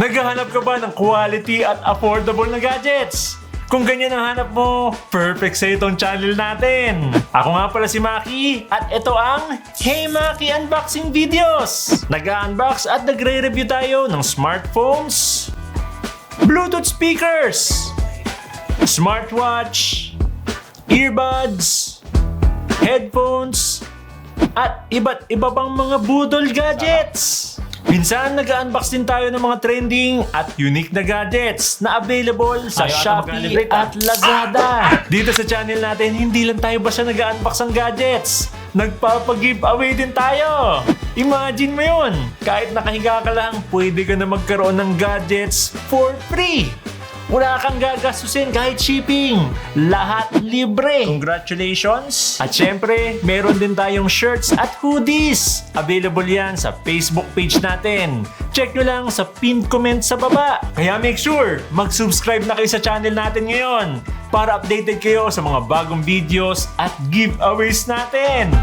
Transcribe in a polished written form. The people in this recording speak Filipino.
Naghahanap ka ba ng quality at affordable na gadgets? Kung ganyan ang hanap mo, perfect sa itong channel natin. Ako nga pala si Maki at ito ang Hey Maki Unboxing Videos. Nag-unbox at nagre-review tayo ng smartphones, Bluetooth speakers, smartwatch, earbuds, headphones, at iba't iba pang mga budol gadgets. Minsan nag-unbox din tayo ng mga trending at unique na gadgets na available sa Shopee at Lazada. Dito sa channel natin, hindi lang tayo basta nag-unbox ng gadgets. Nagpapag-giveaway din tayo. Imagine mo yun, kahit nakahiga ka lang, pwede ka na magkaroon ng gadgets for free. Wala kang gagastusin kahit shipping. Lahat libre. Congratulations! At syempre, meron din tayong shirts at hoodies. Available yan sa Facebook page natin. Check nyo lang sa pinned comment sa baba. Kaya make sure, mag-subscribe na kayo sa channel natin ngayon para updated kayo sa mga bagong videos at giveaways natin.